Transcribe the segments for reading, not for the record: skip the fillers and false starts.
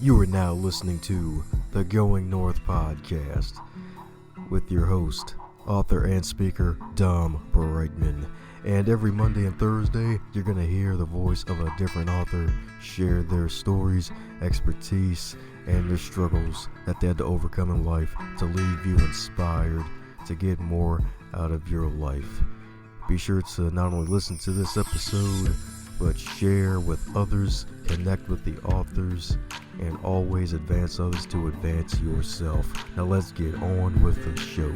You are now listening to the Going North podcast with your host, author and speaker, Dom Brightman. And every Monday and Thursday, you're going to hear the voice of a different author share their stories, expertise, and their struggles that they had to overcome in life to leave you inspired to get more out of your life. Be sure to not only listen to this episode, but share with others, connect with the authors, and always advance others to advance yourself. Now let's get on with the show.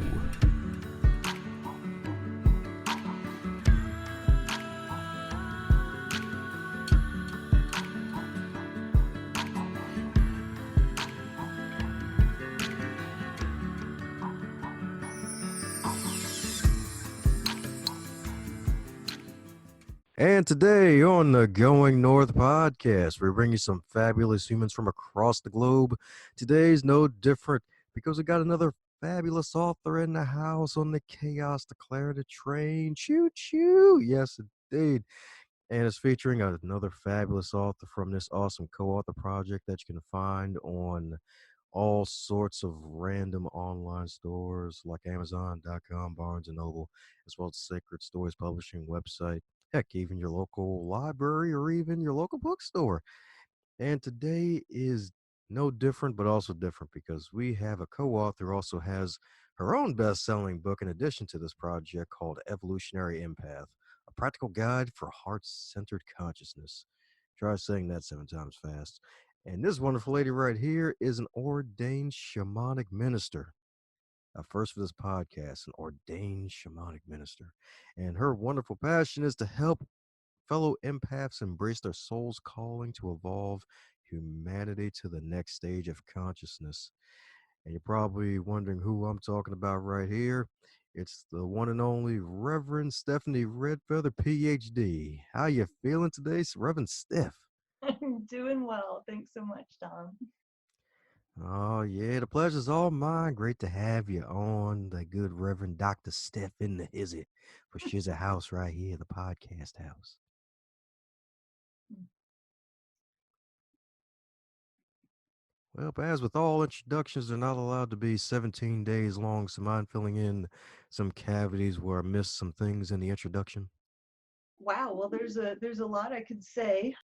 And today on the Going North podcast, we bring you some fabulous humans from across the globe. Today's no different because we got another fabulous author in the house on the Chaos Declarative train. Choo choo. Yes, indeed. And it's featuring another fabulous author from this awesome co-author project that you can find on all sorts of random online stores like Amazon.com, Barnes & Noble, as well as the Sacred Stories Publishing website. Heck, even your local library or even your local bookstore. And today is no different, but also different because we have a co-author who also has her own best-selling book in addition to this project called Evolutionary Empath, a practical guide for heart-centered consciousness. Try saying that 7 times fast. And this wonderful lady right here is an ordained shamanic minister. First for this podcast, an ordained shamanic minister. And her wonderful passion is to help fellow empaths embrace their soul's calling to evolve humanity to the next stage of consciousness. And you're probably wondering who I'm talking about right here. It's the one and only Reverend Stephanie Redfeather, PhD. How you feeling today, Reverend Steph? I'm doing well. Thanks so much, Tom. Oh, yeah, the pleasure's all mine. Great to have you on, the good Reverend Dr. Steph in the hizzy, for she's a house right here, the podcast house. Well, as with all introductions, they're not allowed to be 17 days long, so mind filling in some cavities where I missed some things in the introduction? Wow. Well, there's a lot I could say.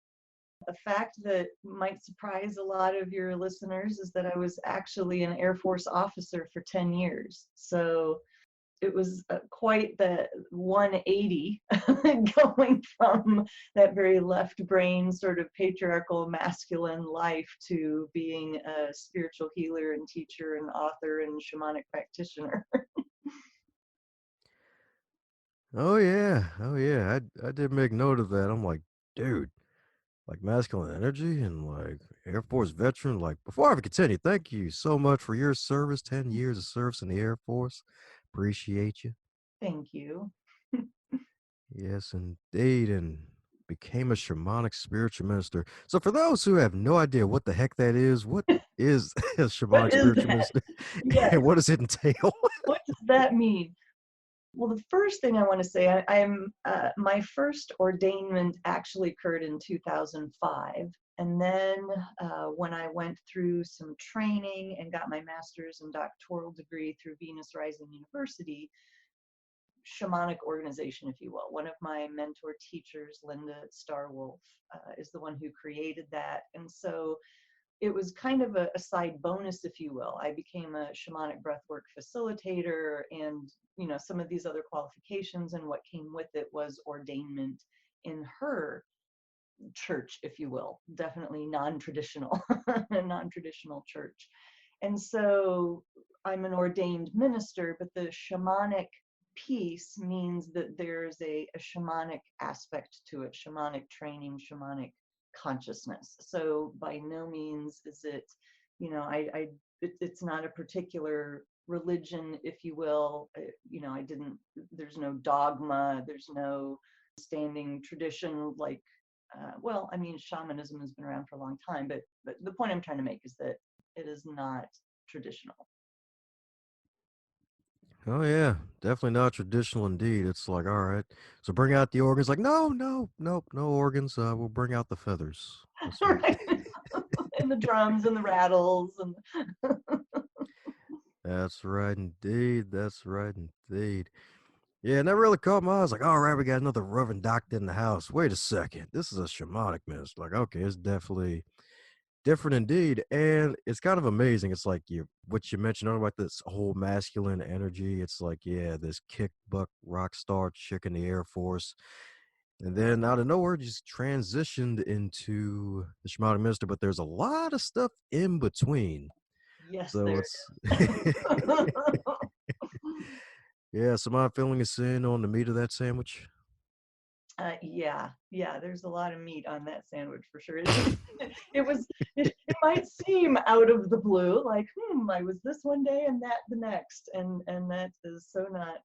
A fact that might surprise a lot of your listeners is that I was actually an Air Force officer for 10 years. So it was quite the 180 going from that very left brain sort of patriarchal masculine life to being a spiritual healer and teacher and author and shamanic practitioner. Oh, yeah. Oh, yeah. I did make note of that. I'm like, dude, like masculine energy and like Air Force veteran. Like, before I even continue, thank you so much for your service. 10 years of service in the Air Force. Appreciate you. Thank you. Yes, indeed. And became a shamanic spiritual minister. So, for those who have no idea what the heck that is, what is a What shamanic is spiritual that? minister Yes. and what does it entail? What does that mean? Well, the first thing I want to say, I'm my first ordainment actually occurred in 2005, and then when I went through some training and got my master's and doctoral degree through Venus Rising University, shamanic organization, if you will. One of my mentor teachers, Linda Starwolf, is the one who created that, and so it was kind of a side bonus, if you will. I became a shamanic breathwork facilitator and, some of these other qualifications, and what came with it was ordainment in her church, if you will. Definitely non-traditional, a non-traditional church. And so I'm an ordained minister, but the shamanic piece means that there's a shamanic aspect to it, shamanic training, shamanic consciousness. So by no means is it, it's not a particular religion, if you will. There's no dogma, there's no standing tradition like, well, I mean, shamanism has been around for a long time, but the point I'm trying to make is that it is not traditional. Oh yeah, definitely not traditional indeed. It's like, all right, so bring out the organs. Like, no, no, nope, no organs. We'll bring out the feathers. That's right. Right. and the drums and the rattles and That's right indeed. That's right indeed. Yeah, and that really caught my eye. I was like, all right, we got another Reverend Doctor in the house. Wait a second. This is a shamanic minister. Like, okay, it's definitely different indeed. And it's kind of amazing. It's like what you mentioned earlier about this whole masculine energy. It's like, yeah, this kick buck rock star chick in the Air Force. And then out of nowhere, just transitioned into the shamanic minister. But there's a lot of stuff in between. yes, So there it's it is. yeah, so my feeling is in on the meat of that sandwich. Yeah, there's a lot of meat on that sandwich for sure. It was, it might seem out of the blue, like, I was this one day and that the next, and that is so not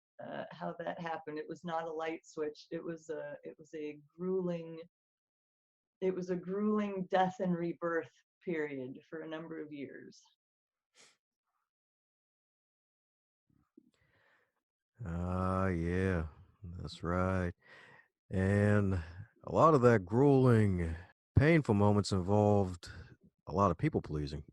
how that happened. It was not a light switch. It was a grueling death and rebirth period for a number of years. Ah, yeah, that's right. And a lot of that grueling, painful moments involved a lot of people pleasing.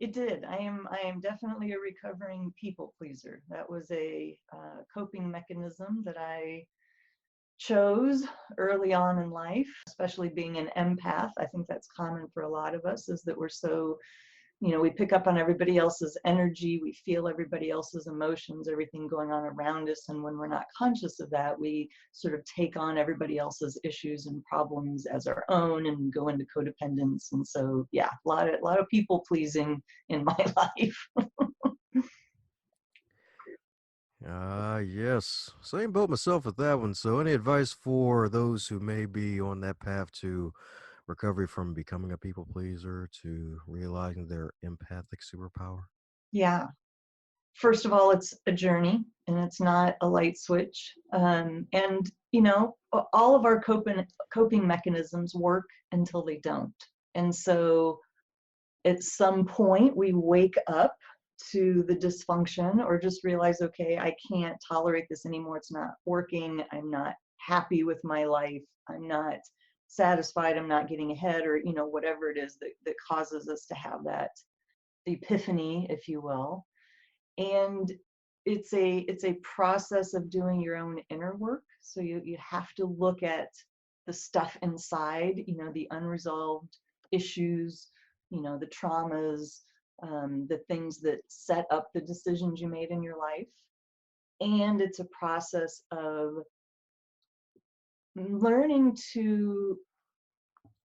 It did. I am definitely a recovering people pleaser. That was a coping mechanism that I chose early on in life, especially being an empath. I think that's common for a lot of us, is that we're so, we pick up on everybody else's energy, we feel everybody else's emotions, everything going on around us. And when we're not conscious of that, we sort of take on everybody else's issues and problems as our own and go into codependence. And so, yeah, a lot of people pleasing in my life. Ah, yes. Same boat myself with that one. So, any advice for those who may be on that path to recovery from becoming a people pleaser to realizing their empathic superpower? Yeah. First of all, it's a journey and it's not a light switch. And, all of our coping mechanisms work until they don't. And so at some point, we wake up to the dysfunction or just realize, okay, I can't tolerate this anymore. It's not working. I'm not happy with my life. I'm not satisfied. I'm not getting ahead, or, whatever it is that causes us to have that epiphany, if you will. And it's a process of doing your own inner work. So you have to look at the stuff inside, the unresolved issues, the traumas, the things that set up the decisions you made in your life. And it's a process of learning to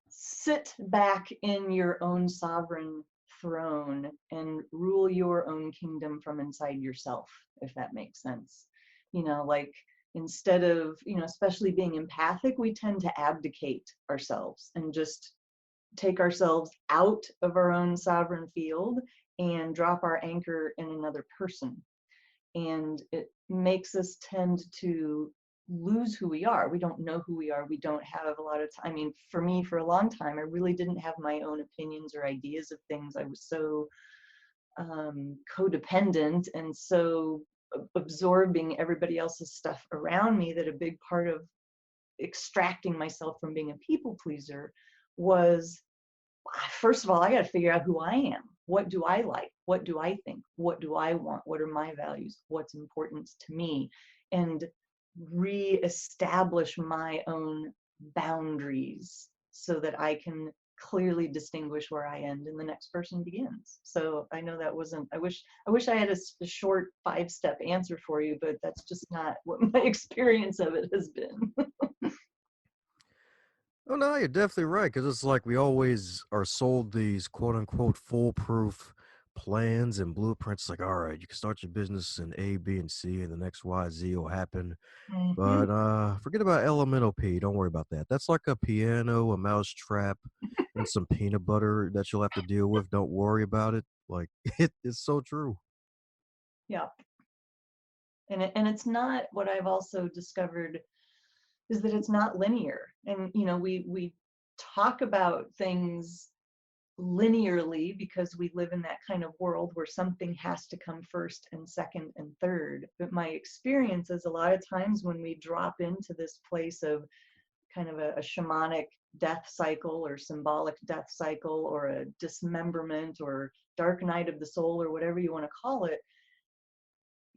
sit back in your own sovereign throne and rule your own kingdom from inside yourself, if that makes sense. Like, instead of, especially being empathic, we tend to abdicate ourselves and just take ourselves out of our own sovereign field and drop our anchor in another person. And it makes us tend to lose who we are. We don't know who we are. We don't have a lot of time. I mean, for me, for a long time, I really didn't have my own opinions or ideas of things. I was so codependent and so absorbing everybody else's stuff around me that a big part of extracting myself from being a people pleaser was, first of all, I got to figure out who I am. What do I like? What do I think? What do I want? What are my values? What's important to me? And reestablish my own boundaries so that I can clearly distinguish where I end and the next person begins. So I know that wasn't, I wish I had a short 5-step answer for you, but that's just not what my experience of it has been. Oh no, you're definitely right. Because it's like we always are sold these quote unquote foolproof plans and blueprints. Like, all right, you can start your business in A, B, and C, and the next Y, Z will happen. Mhm. But forget about elemental P. Don't worry about that. That's like a piano, a mouse trap, and some peanut butter that you'll have to deal with. Don't worry about it. Like it's so true. Yeah. And it's not, what I've also discovered is that it's not linear. And we talk about things linearly because we live in that kind of world where something has to come first and second and third. But my experience is, a lot of times when we drop into this place of kind of a shamanic death cycle or symbolic death cycle or a dismemberment or dark night of the soul or whatever you want to call it,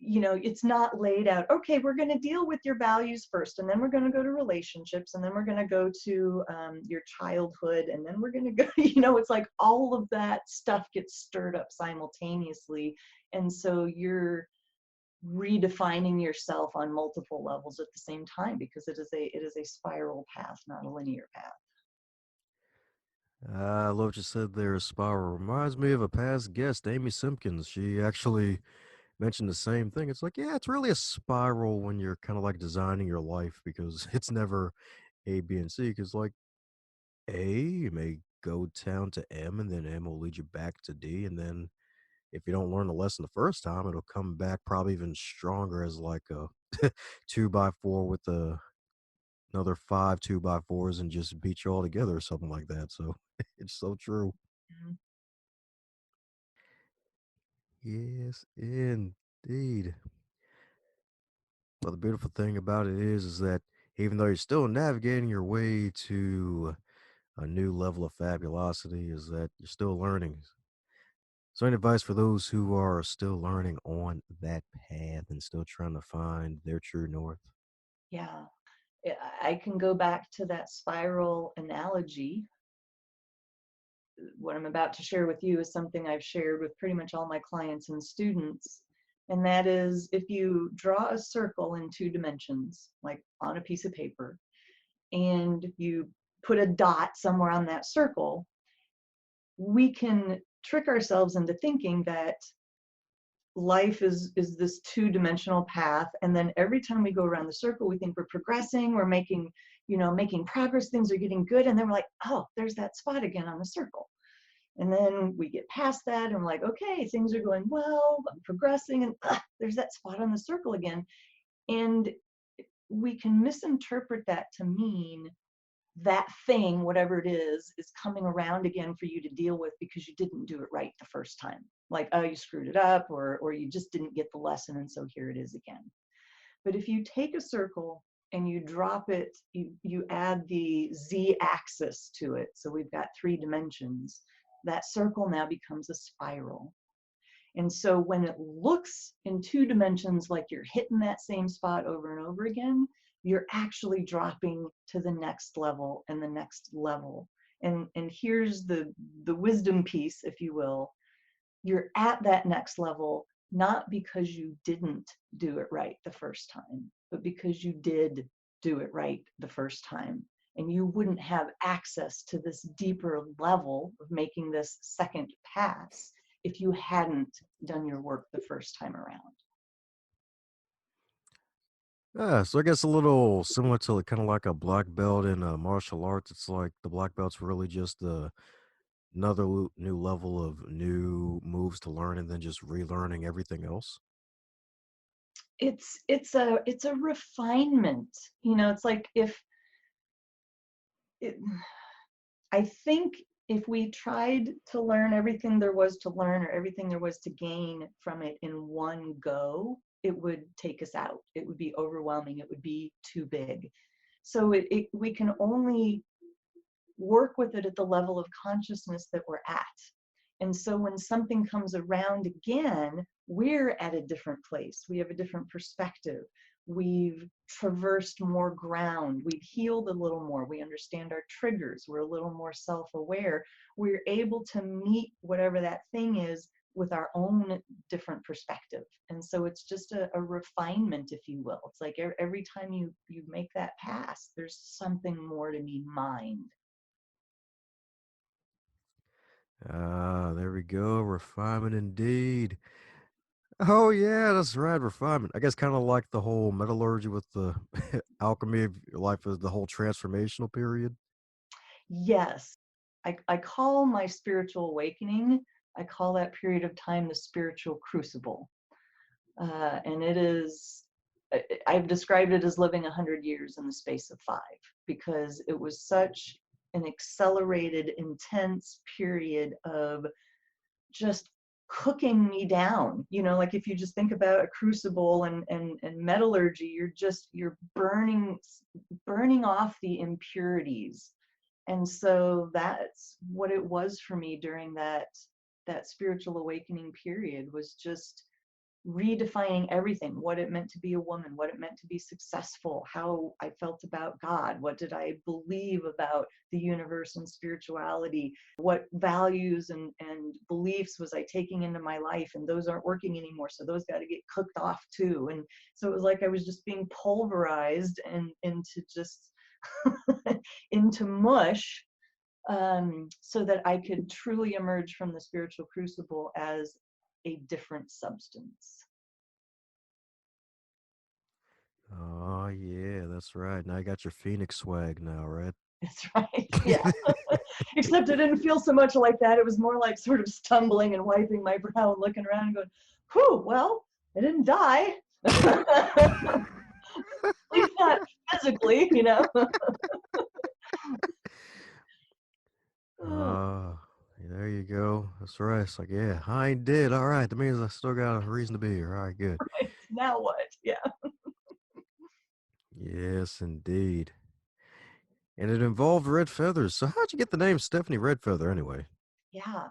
it's not laid out, okay, we're going to deal with your values first, and then we're going to go to relationships, and then we're going to go to your childhood, and then we're going to go, it's like all of that stuff gets stirred up simultaneously. And so you're redefining yourself on multiple levels at the same time, because it is a spiral path, not a linear path. I love what you said there, spiral. Reminds me of a past guest, Amy Simpkins. She actually mentioned the same thing. It's like, yeah, it's really a spiral when you're kind of like designing your life because it's never A, B, and C. Because like A may go down to M, and then M will lead you back to D, and then if you don't learn the lesson the first time, it'll come back probably even stronger as like a two by four with another five two by fours and just beat you all together or something like that. So it's so true. Mhm. Yes, indeed. But the beautiful thing about it is that even though you're still navigating your way to a new level of fabulosity, is that you're still learning. So, any advice for those who are still learning on that path and still trying to find their true north? Yeah. I can go back to that spiral analogy. What I'm about to share with you is something I've shared with pretty much all my clients and students. And that is, if you draw a circle in 2 dimensions, like on a piece of paper, and you put a dot somewhere on that circle, we can trick ourselves into thinking that life is this 2-dimensional path, and then every time we go around the circle, we think we're progressing, we're making progress, things are getting good, and then we're like, oh, there's that spot again on the circle. And then we get past that and we're like, okay, things are going well, I'm progressing, and there's that spot on the circle again. And we can misinterpret that to mean that thing, whatever it is coming around again for you to deal with because you didn't do it right the first time. Like, oh, you screwed it up, or you just didn't get the lesson, and so here it is again. But if you take a circle and you drop it, you add the z-axis to it, so we've got 3 dimensions, that circle now becomes a spiral. And so when it looks in 2 dimensions like you're hitting that same spot over and over again, you're actually dropping to the next level and the next level. And here's the wisdom piece, if you will. You're at that next level not because you didn't do it right the first time, but because you did do it right the first time. And you wouldn't have access to this deeper level of making this second pass if you hadn't done your work the first time around. Yeah, so I guess a little similar to kind of like a black belt in martial arts. It's like the black belt's really just another new level of new moves to learn and then just relearning everything else. It's a refinement. It's like if it, I think if we tried to learn everything there was to learn or everything there was to gain from it in one go, it would take us out. It would be overwhelming. It would be too big. So we can only work with it at the level of consciousness that we're at. And so when something comes around again, we're at a different place. We have a different perspective. We've traversed more ground. We've healed a little more. We understand our triggers. We're a little more self-aware. We're able to meet whatever that thing is with our own different perspective. And so it's just a refinement, if you will. It's like every time you make that pass, there's something more to be mined. Ah, there we go. Refinement indeed. Oh yeah, that's right, refinement. I guess kind of like the whole metallurgy with the alchemy of your life is the whole transformational period. Yes, I call my spiritual awakening, I call that period of time the spiritual crucible. And it is, I've described it as living 100 years in the space of 5, because it was such an accelerated, intense period of just cooking me down. Like if you just think about a crucible and metallurgy, you're burning off the impurities And so that's what it was for me during that spiritual awakening period, was just redefining everything, what it meant to be a woman, what it meant to be successful, how I felt about God, what did I believe about the universe and spirituality, what values and beliefs was I taking into my life, and those aren't working anymore, so those got to get cooked off too. And so it was like I was just being pulverized and into just into mush, so that I could truly emerge from the spiritual crucible as a different substance. Oh yeah, that's right. Now you got your Phoenix swag now, right? That's right. Yeah. Except it didn't feel so much like that. It was more like sort of stumbling and wiping my brow and looking around and going, whew, well, I didn't die. At least not physically, you know. Oh, There you go. That's right. It's like, yeah, I ain't dead. All right. That means I still got a reason to be here. All right, good. right. Now what? Yeah. Yes, indeed. And it involved red feathers. So how'd you get the name Stephanie Redfeather anyway? Yeah.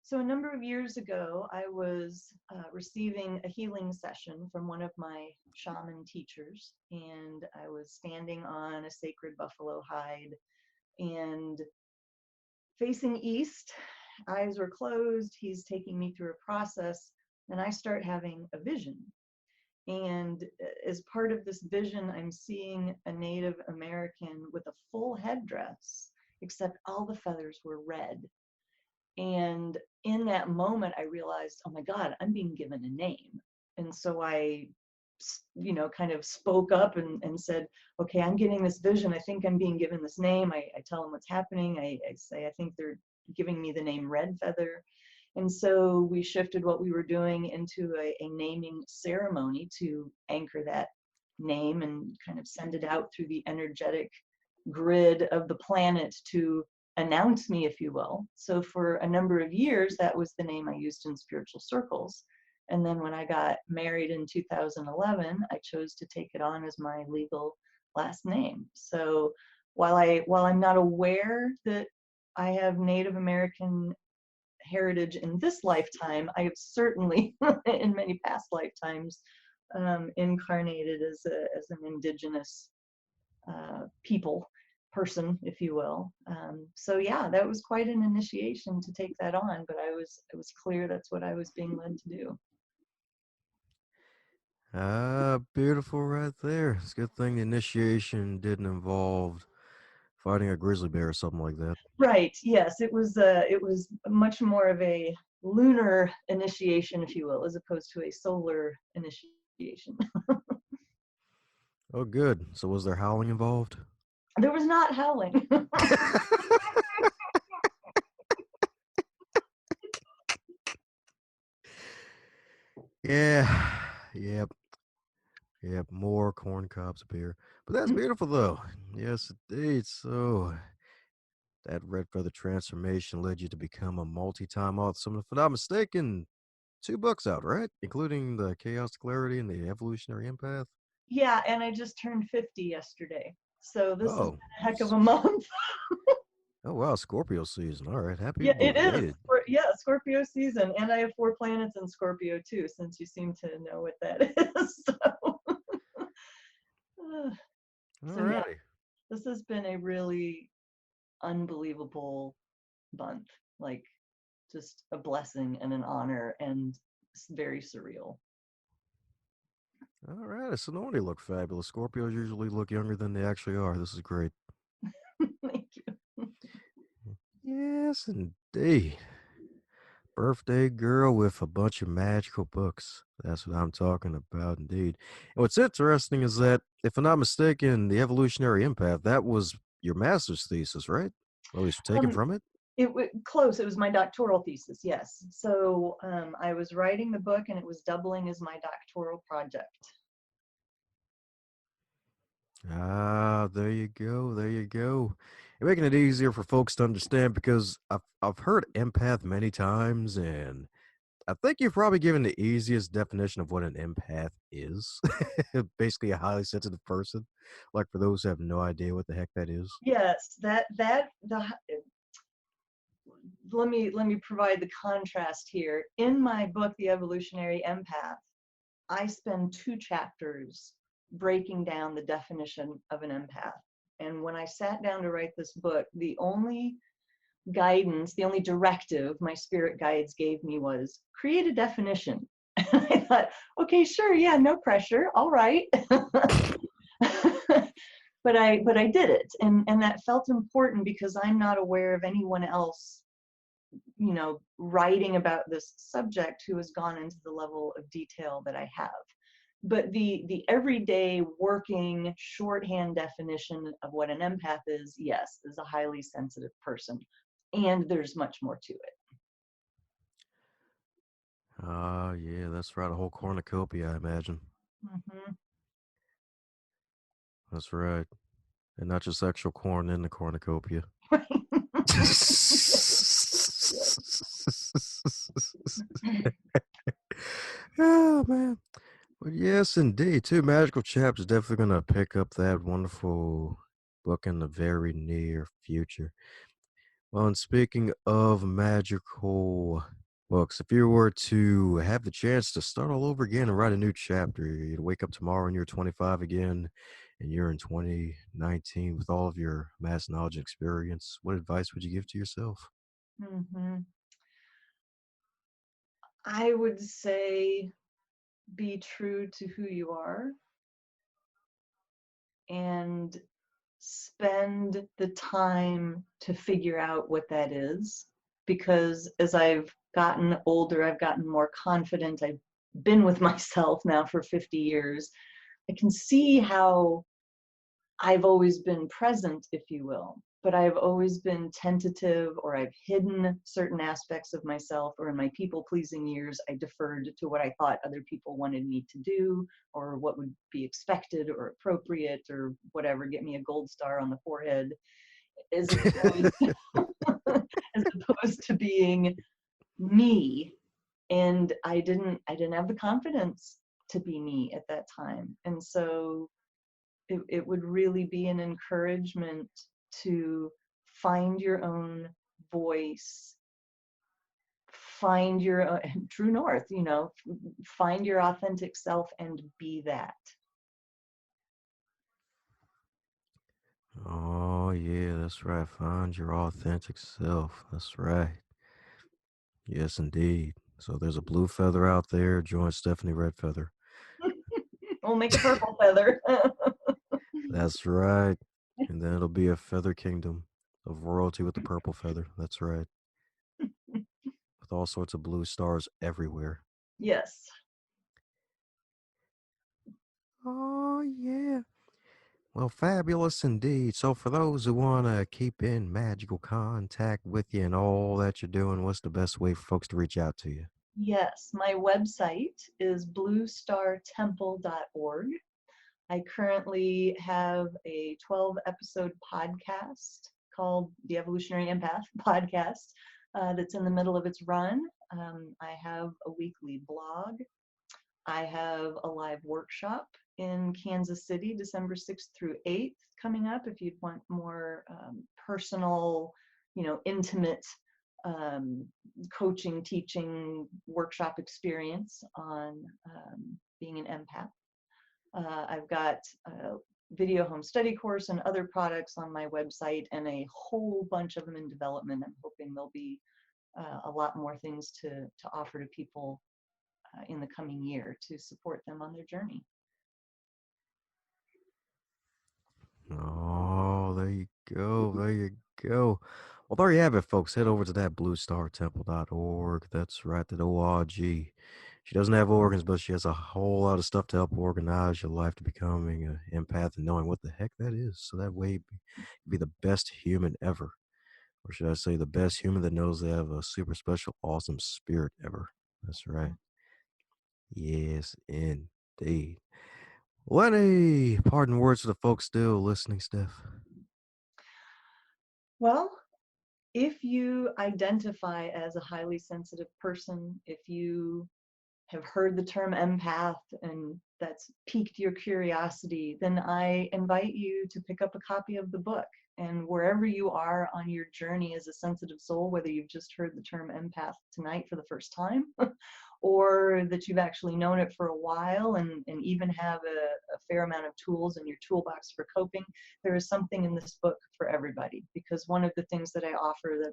So a number of years ago, I was receiving a healing session from one of my shaman teachers, and I was standing on a sacred buffalo hide and facing east. Eyes were closed. He's taking me through a process, and I start having a vision. And as part of this vision, I'm seeing a Native American with a full headdress, except all the feathers were red. And in that moment, I realized, oh my God, I'm being given a name. And so I, kind of spoke up and said, okay, I'm getting this vision. I think I'm being given this name. I tell them what's happening. I say, I think they're giving me the name Red Feather. And so we shifted what we were doing into a naming ceremony to anchor that name and kind of send it out through the energetic grid of the planet to announce me, if you will. So for a number of years, that was the name I used in spiritual circles. And then when I got married in 2011, I chose to take it on as my legal last name. So while I'm not aware that I have Native American heritage in this lifetime, I have certainly in many past lifetimes incarnated as an indigenous people person, if you will. So yeah, that was quite an initiation to take that on, but it was clear that's what I was being led to do. Ah, beautiful right there. It's a good thing the initiation didn't involve fighting a grizzly bear or something like that. Right. Yes, it was much more of a lunar initiation, if you will, as opposed to a solar initiation. Oh, good. So was there howling involved? There was not howling. Yeah. Yep. Yep. More corn cobs appear. But that's beautiful, though. Yes, indeed. So that red feather transformation led you to become a multi-time author. So if I'm not mistaken, 2 books out, right? Including the Chaos Clarity and the Evolutionary Empath. Yeah, and I just turned 50 yesterday. So this has been Oh. a heck of a month. Oh wow, Scorpio season. All right. Happy Yeah, it is. belated. Yeah, Scorpio season, and I have 4 planets in Scorpio too, since you seem to know what that is. So, All so yeah, righty. this has been a really unbelievable month. Like, just a blessing and an honor, and it's very surreal. All right. So no wonder you look fabulous. Scorpios usually look younger than they actually are. This is great. Thank you. Yes, indeed. Birthday girl with a bunch of magical books. That's what I'm talking about, indeed. And what's interesting is that, if I'm not mistaken, the evolutionary empath, that was your master's thesis, right? Or at least taken Um, from it? it was close. It was my doctoral thesis. Yes. So I was writing the book, and it was doubling as my doctoral project. Ah, there you go. There you go. You're making it easier for folks to understand because I've heard empath many times, and I think you've probably given the easiest definition of what an empath is. Basically, a highly sensitive person. Like for those who have no idea what the heck that is. Yes, let me provide the contrast here. In my book, The Evolutionary Empath, I spend 2 chapters breaking down the definition of an empath. And when I sat down to write this book, the only guidance, the only directive my spirit guides gave me was create a definition. And I thought, okay, sure, yeah, no pressure, all right. but I did it, and that felt important because I'm not aware of anyone else, writing about this subject who has gone into the level of detail that I have. But the everyday working shorthand definition of what an empath is, yes, is a highly sensitive person, and there's much more to it. Ah, yeah, that's right. A whole cornucopia, I imagine. Hmm. That's right. And not just sexual corn in the cornucopia. Oh, man. But yes, indeed. Two magical chaps is definitely going to pick up that wonderful book in the very near future. Well, and speaking of magical books, if you were to have the chance to start all over again and write a new chapter, you'd wake up tomorrow and you're 25 again, and you're in 2019 with all of your mass knowledge and experience, what advice would you give to yourself? Hmm. I would say be true to who you are and spend the time to figure out what that is. Because as I've gotten older, I've gotten more confident. I've been with myself now for 50 years. I can see how I've always been present, if you will, but I've always been tentative, or I've hidden certain aspects of myself, or in my people pleasing years, I deferred to what I thought other people wanted me to do, or what would be expected or appropriate, or whatever, get me a gold star on the forehead, as opposed as opposed to being me. And I didn't have the confidence to be me at that time. And so it would really be an encouragement to find your own voice, find your true north, find your authentic self and be that. Oh, yeah, that's right. Find your authentic self. That's right. Yes, indeed. So there's a blue feather out there. Join Stephanie Red Feather. We'll make a purple feather. That's right. And then it'll be a feather kingdom of royalty with the purple feather. That's right. With all sorts of blue stars everywhere. Yes. Oh, yeah. Well, fabulous indeed. So, for those who want to keep in magical contact with you and all that you're doing, what's the best way for folks to reach out to you? Yes, my website is bluestartemple.org. I currently have a 12-episode podcast called the Evolutionary Empath podcast, that's in the middle of its run. I have a weekly blog. I have a live workshop in Kansas City, December 6th through 8th, coming up if you'd want more personal, intimate um, coaching, teaching, workshop experience on being an empath. I've got a video home study course and other products on my website, and a whole bunch of them in development. I'm hoping there'll be a lot more things to offer to people in the coming year to support them on their journey. Oh, there you go. There you go. Well, there you have it, folks. Head over to that bluestartemple.org. That's right, that ORG. She doesn't have organs, but she has a whole lot of stuff to help organize your life to becoming an empath and knowing what the heck that is. So that way, be the best human ever. Or should I say, the best human that knows they have a super special, awesome spirit ever. That's right. Yes, indeed. Well, any parting words to the folks still listening, Steph? Well, if you identify as a highly sensitive person, if you have heard the term empath and that's piqued your curiosity, then I invite you to pick up a copy of the book. And wherever you are on your journey as a sensitive soul, whether you've just heard the term empath tonight for the first time, or that you've actually known it for a while and even have a fair amount of tools in your toolbox for coping, there is something in this book for everybody. Because one of the things that I offer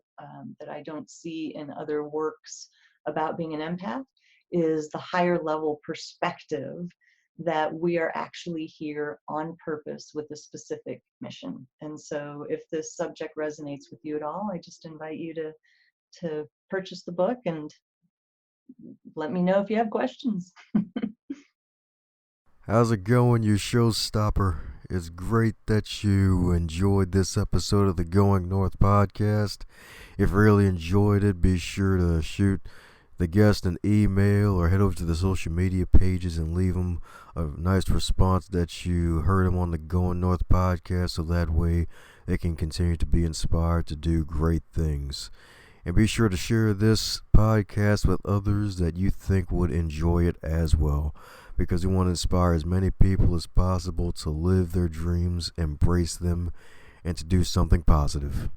that I don't see in other works about being an empath is the higher level perspective that we are actually here on purpose with a specific mission. And so if this subject resonates with you at all, I just invite you to purchase the book and let me know if you have questions. How's it going, you showstopper? It's great that you enjoyed this episode of the Going North podcast. If you really enjoyed it, be sure to shoot the guest an email or head over to the social media pages and leave them a nice response that you heard them on the Going North podcast, so that way they can continue to be inspired to do great things. And be sure to share this podcast with others that you think would enjoy it as well, because we want to inspire as many people as possible to live their dreams, embrace them, and to do something positive.